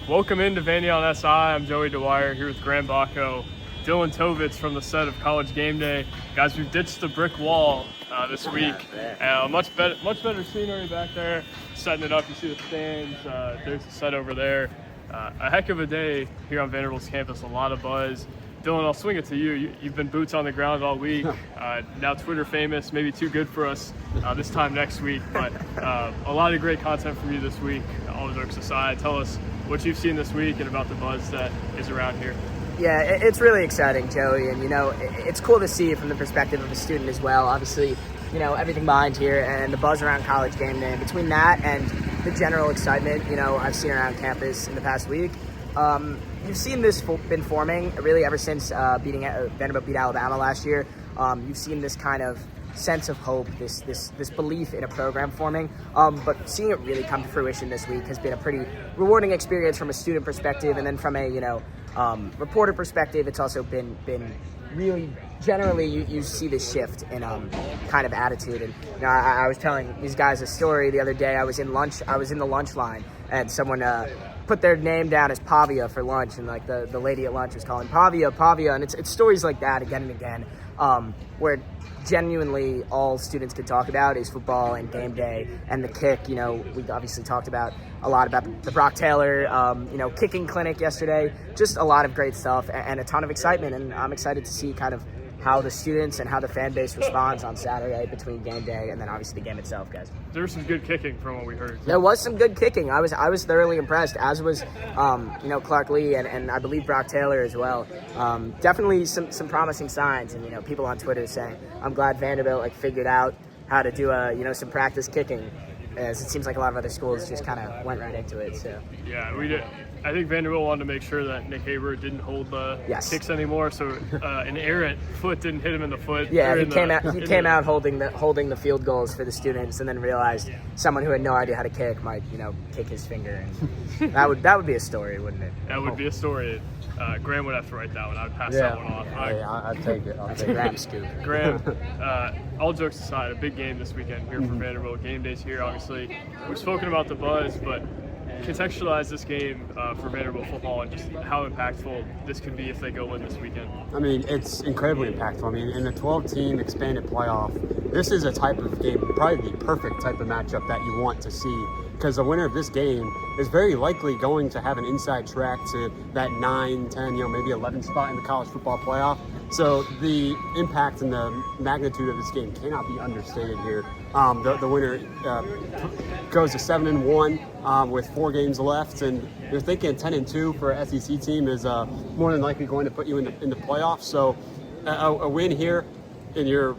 Welcome into Vandy on SI. I'm Joey Dwyer here with Graham Bacco, Dylan Tovitz from the set of College Game Day. Guys, we've ditched the brick wall this week. Much better scenery back there. Setting it up, you see the stands. There's the set over there. A heck of a day here on Vanderbilt's campus. A lot of buzz. Dylan, I'll swing it to you. You've been boots on the ground all week. Now Twitter famous, maybe too good for us this time next week. But a lot of great content from you this week. All jokes aside, tell us what you've seen this week and about the buzz that is around here. Yeah, it's really exciting, Joey, and it's cool to see from the perspective of a student as well. Obviously, everything behind here and the buzz around College Game Day. And between that and the general excitement, I've seen around campus in the past week, you've seen this been forming really ever since Vanderbilt beat Alabama last year. You've seen this kind of sense of hope, this belief in a program forming, but seeing it really come to fruition this week has been a pretty rewarding experience from a student perspective, and then from a reporter perspective, it's also been really generally you see this shift in kind of attitude. And I was telling these guys a story the other day. I was in the lunch line, and someone put their name down as Pavia for lunch, and like the lady at lunch was calling Pavia, and it's stories like that again and again, where genuinely all students could talk about is football and game day and the kick. We obviously talked about a lot about the Brock Taylor kicking clinic yesterday. Just a lot of great stuff and a ton of excitement, and I'm excited to see kind of how the students and how the fan base responds on Saturday between game day and then obviously the game itself, guys. There was some good kicking from what we heard. There was some good kicking. I was thoroughly impressed, as was Clark Lee and I believe Brock Taylor as well. Definitely some promising signs, and people on Twitter saying, I'm glad Vanderbilt figured out how to do some practice kicking, as it seems like a lot of other schools just kind of went right into it. So yeah, we did. I think Vanderbilt wanted to make sure that Nick Haber didn't hold the kicks anymore, so an errant foot didn't hit him in the foot. Yeah, he came out holding the field goals for the students, and then realized someone who had no idea how to kick might kick his finger, and that would be a story, wouldn't it? That would be a story. Graham would have to write that one. I'd pass that one off. I'd take it. That's a Graham scoop. Graham, all jokes aside, a big game this weekend here for Vanderbilt. Game day's here, obviously. We've spoken about the buzz, but contextualize this game for Vanderbilt football and just how impactful this could be if they go win this weekend. I mean, it's incredibly impactful. I mean, in a 12-team expanded playoff, this is a type of game, probably the perfect type of matchup that you want to see, because the winner of this game is very likely going to have an inside track to that 9, 10, maybe 11 spot in the college football playoff. So the impact and the magnitude of this game cannot be understated here. The winner goes to 7-1 with 4 games left, and you're thinking 10-2 for an SEC team is more than likely going to put you in the playoffs. So a win here, and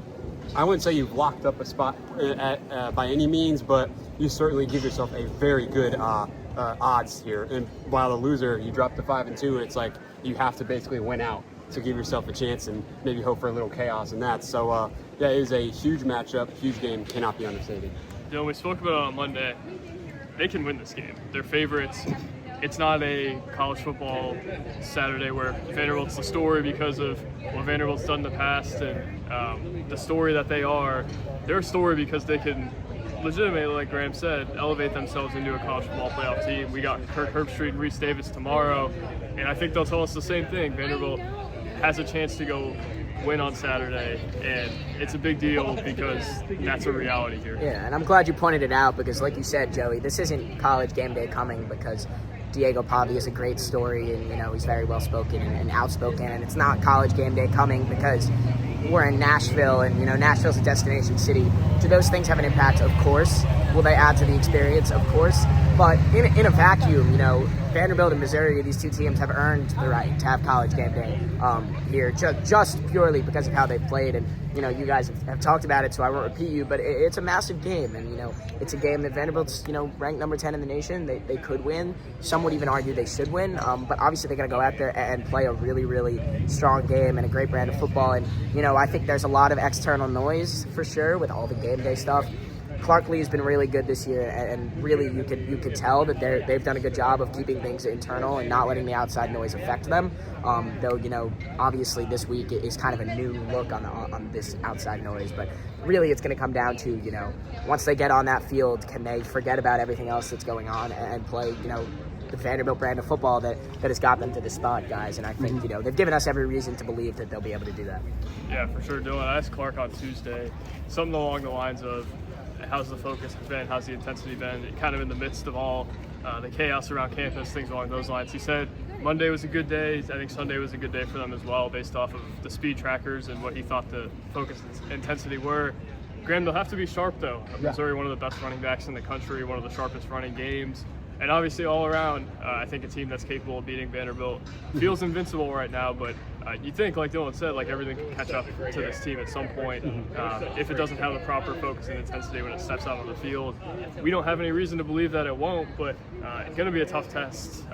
I wouldn't say you've locked up a spot by any means, but you certainly give yourself a very good odds here. And while the loser, you drop to 5-2, it's like you have to basically win out to give yourself a chance and maybe hope for a little chaos in that. So it is a huge matchup, huge game, cannot be understated. We spoke about it on Monday. They can win this game. They're favorites. It's not a college football Saturday where Vanderbilt's the story because of what Vanderbilt's done in the past and the story that they are. They're a story because they can legitimately, like Graham said, elevate themselves into a college football playoff team. We got Kirk Herbstreit and Reese Davis tomorrow, and I think they'll tell us the same thing. Vanderbilt has a chance to go win on Saturday, and it's a big deal because that's a reality here. Yeah, and I'm glad you pointed it out because, like you said, Joey, this isn't College Game Day coming because Diego Pavia is a great story, and he's very well spoken and outspoken, and it's not College Game Day coming because we're in Nashville, and Nashville's a destination city. Do those things have an impact? Of course. Will they add to the experience? Of course. But in a vacuum, Vanderbilt and Missouri, these two teams have earned the right to have College Game Day here, just purely because of how they've played. And you guys have talked about it, so I won't repeat you, but it's a massive game, and it's a game that Vanderbilt's ranked number 10 in the nation. They could win. Some would even argue they should win, but obviously they're going to go out there and play a really, really strong game and a great brand of football. And I think there's a lot of external noise for sure with all the game day stuff. Clark Lee has been really good this year, and really you could tell that they've done a good job of keeping things internal and not letting the outside noise affect them. Though obviously this week is kind of a new look on this outside noise, but really it's going to come down to once they get on that field, can they forget about everything else that's going on and play the Vanderbilt brand of football that has got them to this spot, guys. And I think, they've given us every reason to believe that they'll be able to do that. Yeah, for sure, Dylan. I asked Clark on Tuesday something along the lines of, how's the focus been? How's the intensity been? Kind of in the midst of all the chaos around campus, things along those lines. He said Monday was a good day. I think Sunday was a good day for them as well, based off of the speed trackers and what he thought the focus and intensity were. Graham, they'll have to be sharp, though. Missouri, one of the best running backs in the country, one of the sharpest running games. And obviously, all around, I think a team that's capable of beating Vanderbilt feels invincible right now. But you think, like Dylan said, like everything can catch up to this team at some point if it doesn't have the proper focus and intensity when it steps out on the field. We don't have any reason to believe that it won't, but it's going to be a tough test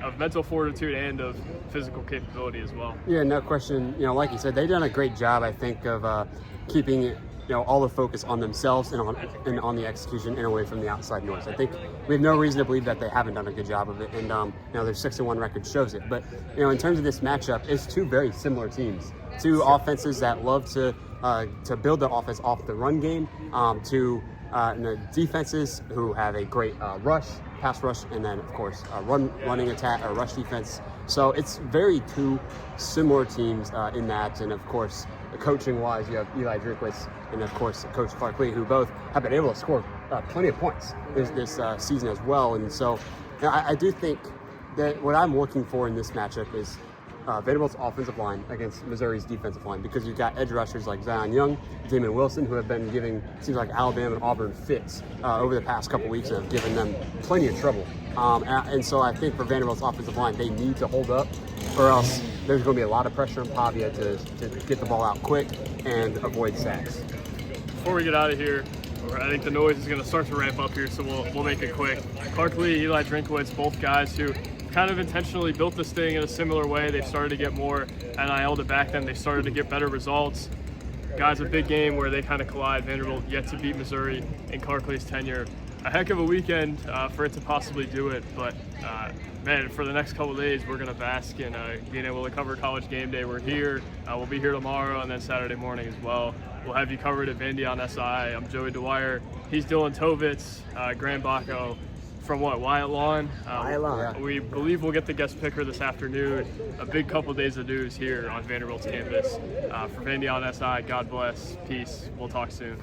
of mental fortitude and of physical capability as well. Yeah, no question. Like you said, they've done a great job, I think, of keeping it, all the focus on themselves and on the execution and away from the outside noise. I think we have no reason to believe that they haven't done a good job of it, and their 6-1 record shows it. But in terms of this matchup, it's two very similar teams, two offenses that love to build the offense off the run game, to defenses who have a great pass rush, and then of course running attack or rush defense. So it's very two similar teams in that, and of course, coaching wise, you have Eli Drinkwitz and of course Coach Clark Lee, who both have been able to score plenty of points this season as well. And so I do think that what I'm looking for in this matchup is Vanderbilt's offensive line against Missouri's defensive line, because you've got edge rushers like Zion Young, Damon Wilson, who have been giving, seems like, Alabama and Auburn fits over the past couple weeks and have given them plenty of trouble. And so I think for Vanderbilt's offensive line, they need to hold up, or else there's going to be a lot of pressure on Pavia to get the ball out quick and avoid sacks. Before we get out of here, I think the noise is going to start to ramp up here, so we'll make it quick. Clark Lee, Eli Drinkwitz, both guys who kind of intentionally built this thing in a similar way. They've started to get more NIL to back them. They started to get better results. Guys, a big game where they kind of collide. Vanderbilt yet to beat Missouri in Clark Lee's tenure. A heck of a weekend for it to possibly do it, but man, for the next couple of days, we're going to bask in being able to cover College Game Day. We're here. We'll be here tomorrow and then Saturday morning as well. We'll have you covered at Vandy on SI. I'm Joey Dwyer. He's Dylan Tovitz, Graham Bacco from Wyatt Lawn. Wyatt Lawn. We believe we'll get the guest picker this afternoon. A big couple of days of news here on Vanderbilt's campus. For Vandy on SI, God bless. Peace. We'll talk soon.